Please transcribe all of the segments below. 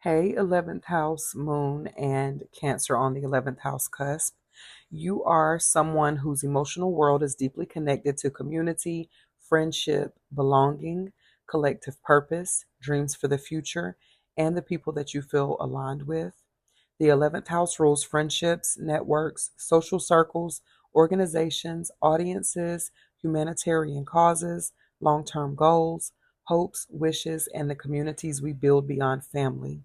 Hey, 11th house moon and Cancer on the 11th house cusp. You are someone whose emotional world is deeply connected to community, friendship, belonging, collective purpose, dreams for the future, and the people that you feel aligned with. The 11th house rules friendships, networks, social circles, organizations, audiences, humanitarian causes, long term goals, hopes, wishes, and the communities we build beyond family.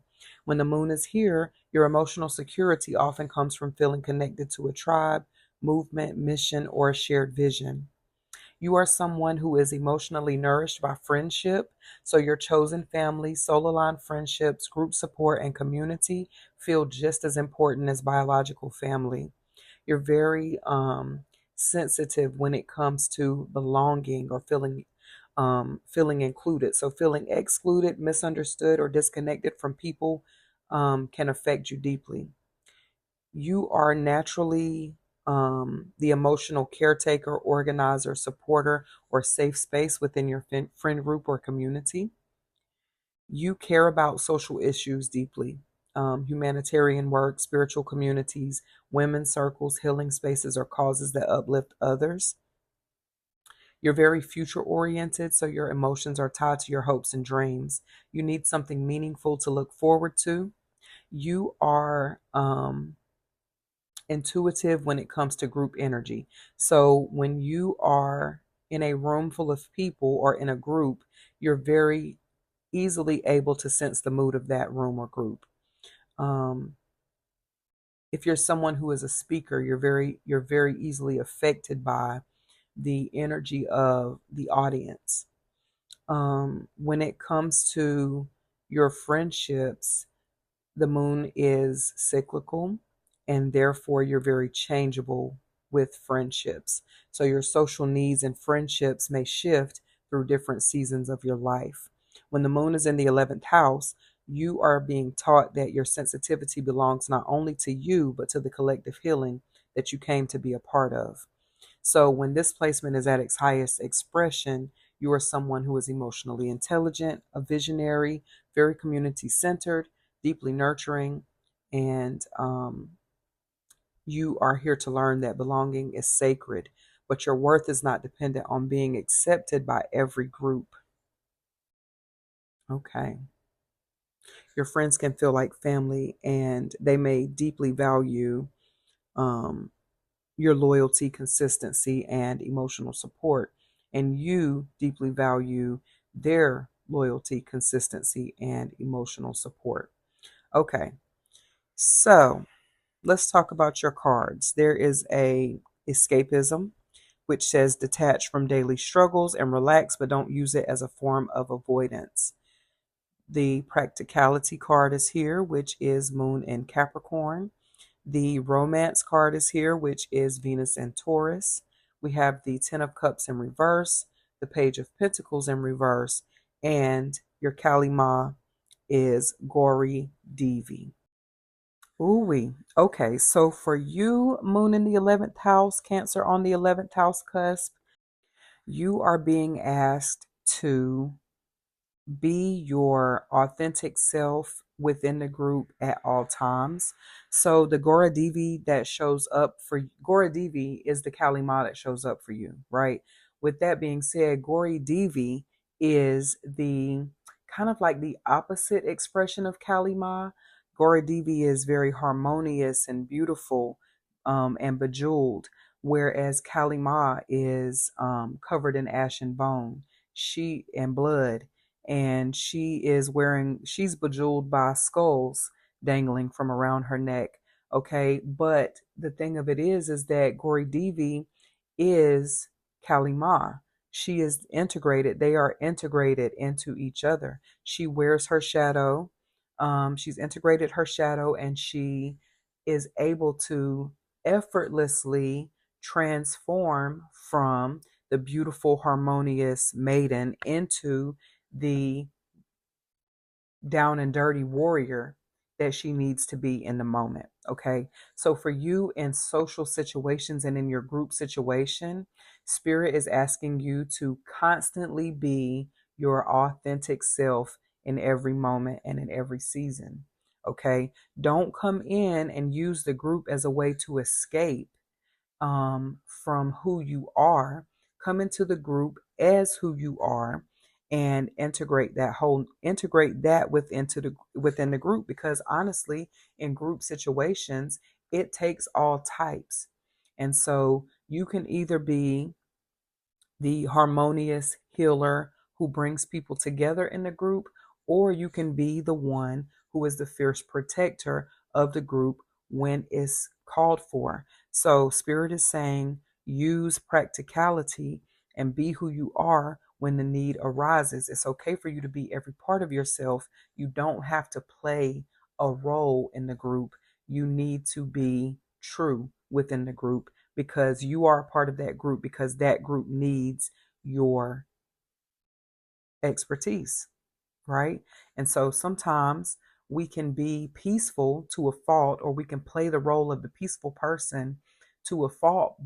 When the moon is here, your emotional security often comes from feeling connected to a tribe, movement, mission, or a shared vision. You are someone who is emotionally nourished by friendship. So, your chosen family, soul aligned friendships, group support, and community feel just as important as biological family. You're very sensitive when it comes to belonging or feeling included. So, feeling excluded, misunderstood, or disconnected from people can affect you deeply. You are naturally the emotional caretaker, organizer, supporter, or safe space within your friend group or community. You care about social issues deeply. Humanitarian work, spiritual communities, women's circles, healing spaces, or causes that uplift others. You're very future oriented, so your emotions are tied to your hopes and dreams. You need something meaningful to look forward to. You are intuitive when it comes to group energy. So when you are in a room full of people or in a group, you're very easily able to sense the mood of that room or group. Um, if you're someone who is a speaker, you're very easily affected by the energy of the audience. When it comes to your friendships, the moon is cyclical, and therefore you're very changeable with friendships. So your social needs and friendships may shift through different seasons of your life. When the moon is in the 11th house, you are being taught that your sensitivity belongs not only to you, but to the collective healing that you came to be a part of. So when this placement is at its highest expression, you are someone who is emotionally intelligent, a visionary, very community centered, deeply nurturing, and you are here to learn that belonging is sacred, but your worth is not dependent on being accepted by every group. Okay. Your friends can feel like family, and they may deeply value um, your loyalty, consistency, and emotional support. And you deeply value their loyalty, consistency, and emotional support. Okay, so let's talk about your cards. There is a escapism, which says detach from daily struggles and relax, but don't use it as a form of avoidance. The practicality card is here, which is Moon in Capricorn. The romance card is here, which is Venus and Taurus. We have the Ten of Cups in reverse, the Page of Pentacles in reverse, and your Kalima is Gori Devi. Ooh, okay. So for you, Moon in the 11th house, Cancer on the 11th house cusp, you are being asked to be your authentic self within the group at all times. So the Gora Devi that shows up for Gora Devi is the Kali Ma that shows up for you, right? With that being said, Gori Devi is the kind of like the opposite expression of Kali Ma. Gora Devi is very harmonious and beautiful and bejeweled, whereas Kali Ma is covered in ash and bone, she and blood, and she's bejeweled by skulls dangling from around her neck. Okay, but the thing of it is that Gori Devi is Kali Ma. She is integrated, they are integrated into each other. She wears her shadow, she's integrated her shadow, and she is able to effortlessly transform from the beautiful harmonious maiden into the down and dirty warrior that she needs to be in the moment. Okay. So for you in social situations and in your group situation, Spirit is asking you to constantly be your authentic self in every moment and in every season. Okay. Don't come in and use the group as a way to escape from who you are. Come into the group as who you are and integrate that within the group, because honestly, in group situations, it takes all types. And so you can either be the harmonious healer who brings people together in the group, or you can be the one who is the fierce protector of the group when it's called for. So, Spirit is saying use practicality and be who you are when the need arises. It's okay for you to be every part of yourself. You don't have to play a role in the group. You need to be true within the group, because you are a part of that group, because that group needs your expertise, right? And so sometimes we can be peaceful to a fault, or we can play the role of the peaceful person to a fault,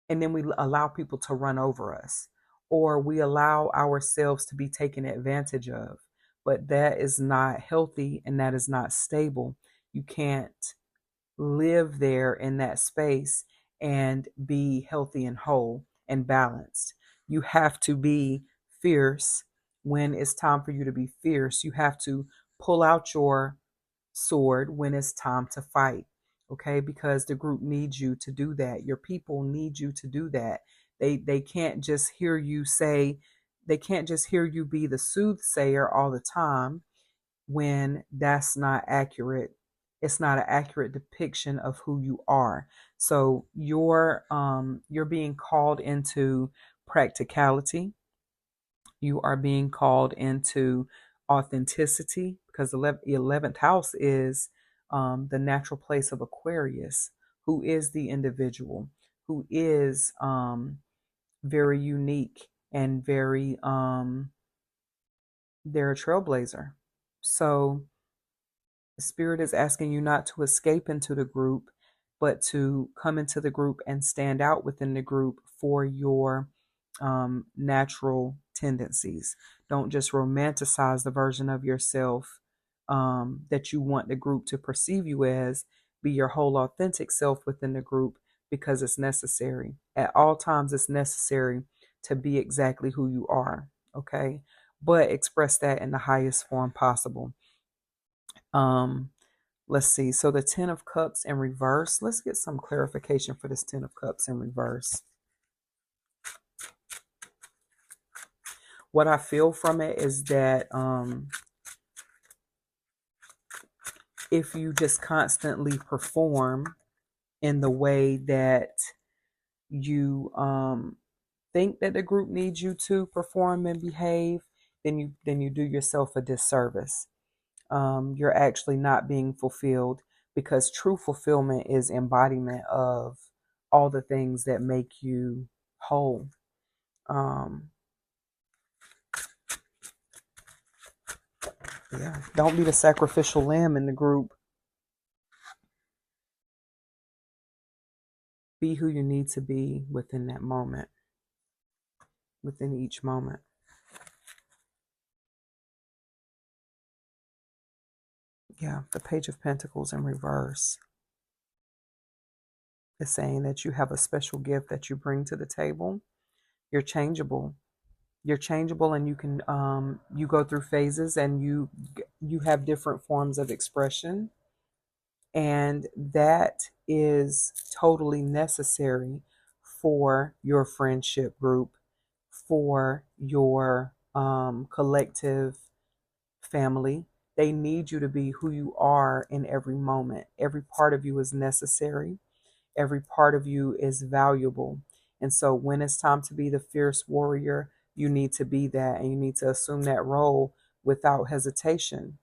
and then we allow people to run over us, or we allow ourselves to be taken advantage of. But that is not healthy and that is not stable. You can't live there in that space and be healthy and whole and balanced. You have to be fierce when it's time for you to be fierce. You have to pull out your sword when it's time to fight. Okay, because the group needs you to do that. Your people need you to do that. They can't just hear you say, they can't just hear you be the soothsayer all the time when that's not accurate. It's not an accurate depiction of who you are. So you're being called into practicality. You are being called into authenticity, because the 11th house is the natural place of Aquarius, who is the individual, who is very unique and very they're a trailblazer. So the Spirit is asking you not to escape into the group, but to come into the group and stand out within the group for your natural tendencies. Don't just romanticize the version of yourself that you want the group to perceive you as. Be your whole authentic self within the group, because it's necessary. At all times, it's necessary to be exactly who you are. Okay. But express that in the highest form possible. Um, let's see. So the 10 of Cups in reverse. Let's get some clarification for this 10 of Cups in reverse. What I feel from it is that if you just constantly perform in the way that you think that the group needs you to perform and behave, then you do yourself a disservice. You're actually not being fulfilled, because true fulfillment is embodiment of all the things that make you whole. Yeah, don't be the sacrificial lamb in the group. Be who you need to be within that moment, within each moment. Yeah, the Page of Pentacles in reverse is saying that you have a special gift that you bring to the table. You're changeable. You're changeable, and you can you go through phases, and you have different forms of expression, and that is totally necessary for your friendship group, for your collective family. They need you to be who you are in every moment. Every part of you is necessary. Every part of you is valuable. And so when it's time to be the fierce warrior, you need to be that, and you need to assume that role without hesitation.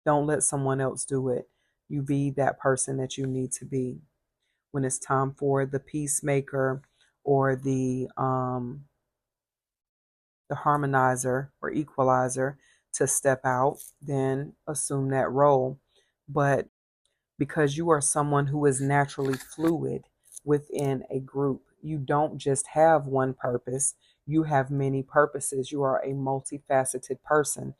Don't let someone else do it. You be that person that you need to be. When it's time for the peacemaker or the harmonizer or equalizer to step out, then assume that role. But because you are someone who is naturally fluid within a group, you don't just have one purpose, you have many purposes. You are a multifaceted person.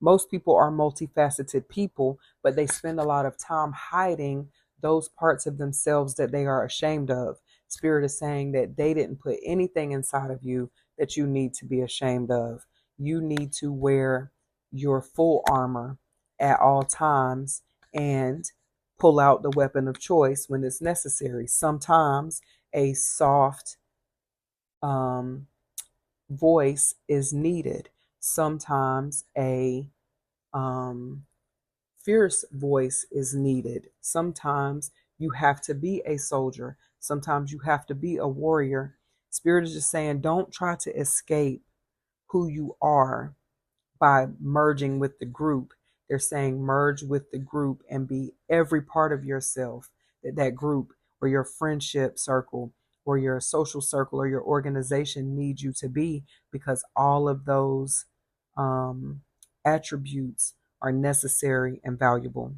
Most people are multifaceted people, but they spend a lot of time hiding those parts of themselves that they are ashamed of. Spirit is saying that they didn't put anything inside of you that you need to be ashamed of. You need to wear your full armor at all times and pull out the weapon of choice when it's necessary. Sometimes a soft um, voice is needed. Sometimes a um, fierce voice is needed. Sometimes you have to be a soldier. Sometimes you have to be a warrior. Spirit is just saying, don't try to escape who you are by merging with the group. They're saying merge with the group and be every part of yourself that that group or your friendship circle or your social circle or your organization needs you to be, because all of those attributes are necessary and valuable.